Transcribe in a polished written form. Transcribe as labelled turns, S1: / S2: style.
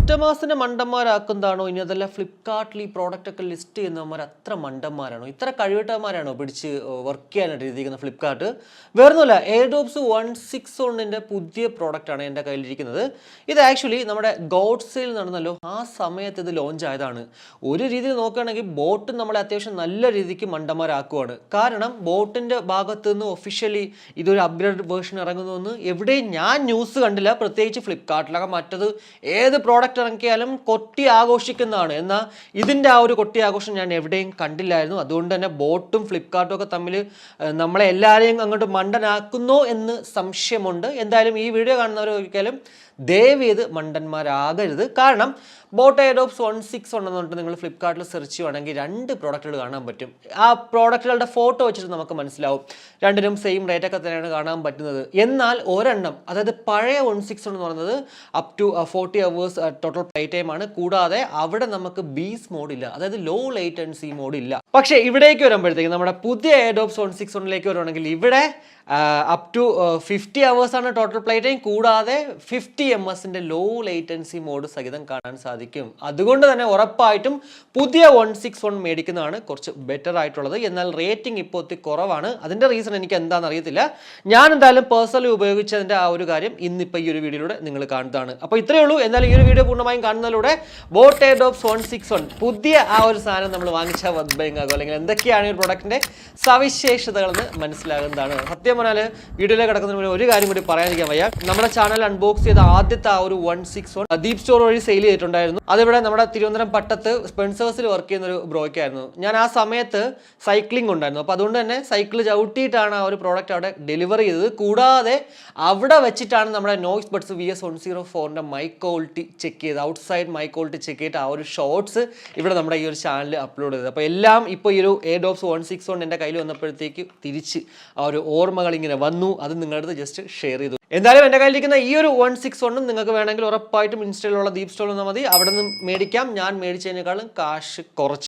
S1: കസ്റ്റമേഴ്സിനെ മണ്ടന്മാരാക്കുന്നതാണോ ഇനി അതല്ല ഫ്ലിപ്കാർട്ടിൽ ഈ പ്രോഡക്റ്റ് ഒക്കെ ലിസ്റ്റ് ചെയ്യുന്നവന്മാർ അത്ര മണ്ടന്മാരാണോ ഇത്ര കഴിവിട്ടന്മാരാണോ പിടിച്ച് വർക്ക് ചെയ്യാനായിട്ട് ഇരിക്കുന്ന ഫ്ലിപ്കാർട്ട് വേറൊന്നുമില്ല എയർഡ്രോപ്സ് 161ൻ്റെ പുതിയ പ്രോഡക്റ്റാണ് എൻ്റെ കയ്യിലിരിക്കുന്നത്. ഇത് ആക്ച്വലി നമ്മുടെ ഗോഡ്സിൽ നടന്നല്ലോ ആ സമയത്ത് ഇത് ലോഞ്ച് ആയതാണ്. ഒരു രീതിയിൽ നോക്കുകയാണെങ്കിൽ ബോട്ട് നമ്മളെ അത്യാവശ്യം നല്ല രീതിക്ക് മണ്ടന്മാരാക്കുവാണ്. കാരണം ബോട്ടിൻ്റെ ഭാഗത്ത് നിന്ന് ഒഫീഷ്യലി ഇതൊരു അപ്ഗ്രേഡ് വേർഷൻ ഇറങ്ങുന്നു എവിടെയും ഞാൻ ന്യൂസ് കണ്ടില്ല. പ്രത്യേകിച്ച് ഫ്ലിപ്കാർട്ടിലൊക്കെ മറ്റത് ഏത് പ്രോഡക്റ്റ് ഇറക്കിയാലും കൊട്ടി ആഘോഷിക്കുന്നതാണ്. എന്നാൽ ഇതിൻ്റെ ആ ഒരു കൊട്ടി ആഘോഷം ഞാൻ എവിടെയും കണ്ടില്ലായിരുന്നു. അതുകൊണ്ട് തന്നെ ബോട്ടും ഫ്ലിപ്കാർട്ടും ഒക്കെ തമ്മിൽ നമ്മളെ എല്ലാവരെയും അങ്ങോട്ട് മണ്ടനാക്കുന്നോ എന്ന് സംശയമുണ്ട്. എന്തായാലും ഈ വീഡിയോ കാണുന്നവർ ഒരിക്കലും ദയവ് ചെയ്ത് മണ്ടന്മാരാകരുത്. കാരണം ബോട്ട് എയർഡ്രോപ്സ് 161 എന്ന് പറഞ്ഞിട്ട് നിങ്ങൾ ഫ്ലിപ്കാർട്ടിൽ സെർച്ച് ചെയ്യുവാണെങ്കിൽ 2 പ്രോഡക്റ്റുകൾ കാണാൻ പറ്റും. ആ പ്രോഡക്റ്റുകളുടെ ഫോട്ടോ വെച്ചിട്ട് നമുക്ക് മനസ്സിലാവും രണ്ടിനും സെയിം റേറ്റൊക്കെ തന്നെയാണ് കാണാൻ പറ്റുന്നത്. എന്നാൽ ഒരെണ്ണം, അതായത് പഴയ 161 എന്ന് പറയുന്നത് up to 40 hours total play time ആണ്. കൂടാതെ അവിടെ നമുക്ക് ബീസ് മോഡ് ഇല്ല, അതായത് ലോ ലേറ്റൻസി മോഡ് ഇല്ല. പക്ഷേ ഇവിടേക്ക് വരുമ്പോഴത്തേക്ക് നമ്മുടെ പുതിയ എയർഡ്രോപ്സ് 161ലേക്ക് വരുവാണെങ്കിൽ ഇവിടെ അപ് ടു 50 hours ആണ് ടോട്ടൽ പ്ലേ ടൈം. കൂടാതെ 50 ms ലോ ലേറ്റൻസി മോഡ് സഹിതം കാണാൻ സാധിക്കും. അതുകൊണ്ട് തന്നെ ഉറപ്പായിട്ടും പുതിയ 161 മേടിക്കുന്നതാണ് കുറച്ച് ബെറ്റർ ആയിട്ടുള്ളത്. എന്നാൽ റേറ്റിംഗ് ഇപ്പോൾ ഒത്തിരി കുറവാണ്. അതിൻ്റെ റീസൺ എനിക്ക് എന്താണെന്ന് അറിയത്തില്ല. ഞാൻ എന്തായാലും പേഴ്സണലി ഉപയോഗിച്ചതിൻ്റെ ആ ഒരു കാര്യം ഇന്നിപ്പോൾ ഈ ഒരു വീഡിയോയിലൂടെ നിങ്ങൾ കാണുന്നതാണ്. അപ്പോൾ ഇത്രയേ ഉള്ളൂ. എന്നാലും ഈ ഒരു വീഡിയോ പൂർണ്ണമായും കാണുന്നതിലൂടെ ബോട്ട് എയർഡ്രോപ്സ് 161 പുതിയ ആ ഒരു സാധനം നമ്മൾ വാങ്ങിച്ച വർക്ക് ബൈങ് ആകും അല്ലെങ്കിൽ എന്തൊക്കെയാണ് ഈ ഒരു പ്രൊഡക്റ്റിൻ്റെ സവിശേഷതകളെന്ന് മനസ്സിലാകുന്നതാണ്. സത്യം പറഞ്ഞാൽ വീഡിയോയിലേക്ക് കിടക്കുന്നതിന് മുന്നേ ഒരു കാര്യം കൂടി പറയാതിരിക്കാൻ വയ്യ. നമ്മുടെ ചാനൽ അൺബോക്സ് ചെയ്ത ആദ്യത്തെ ആ ഒരു 161 ദീപ് സ്റ്റോർ വഴി സെയിൽ ചെയ്തിട്ടുണ്ടായിരുന്നു. അതിവിടെ നമ്മുടെ തിരുവനന്തപുരം പട്ടത്ത് സ്പെൻസേഴ്സിൽ വർക്ക് ചെയ്യുന്ന ഒരു ബ്രോയ്ക്കായിരുന്നു. ഞാൻ ആ സമയത്ത് സൈക്ലിംഗ് ഉണ്ടായിരുന്നു. അപ്പോൾ അതുകൊണ്ട് തന്നെ സൈക്കിൾ ചവിട്ടിയിട്ടാണ് ആ ഒരു പ്രോഡക്റ്റ് അവിടെ ഡെലിവറി ചെയ്തത്. കൂടാതെ അവിടെ വെച്ചിട്ടാണ് നമ്മുടെ നോയ്സ് ബഡ്സ് VS104ൻ്റെ മൈക്ക് ക്വാളിറ്റി ചെക്ക് ചെയ്ത്, ഔട്ട്സൈഡ് മൈക്ക് ക്വാളിറ്റി ചെക്ക് ചെയ്തിട്ട് ആ ഒരു ഷോർട്സ് ഇവിടെ നമ്മുടെ ഈ ഒരു ചാനലിൽ അപ്ലോഡ് ചെയ്തത്. അപ്പോൾ എല്ലാം ഇപ്പോൾ ഈ ഒരു എയർഡ്രോപ്സ് 161 എൻ്റെ കയ്യിൽ വന്നപ്പോഴത്തേക്ക് തിരിച്ച് ആ ഒരു ഓർമ്മകൾ ഇങ്ങനെ വന്നു. അത് നിങ്ങളുടെ അടുത്ത് ജസ്റ്റ് ഷെയർ ചെയ്തു. എന്തായാലും എൻ്റെ കയ്യിലിരിക്കുന്ന ഈ ഒരു 161 നിങ്ങൾക്ക് വേണമെങ്കിൽ ഉറപ്പായിട്ടും ഇൻസ്റ്റയിലുള്ള ദീപ് സ്റ്റോർ വന്നാൽ മതി. അവിടെ നിന്ന് മേടിക്കാം. ഞാൻ മേടിച്ചതിനേക്കാളും കാശ് കുറച്ച്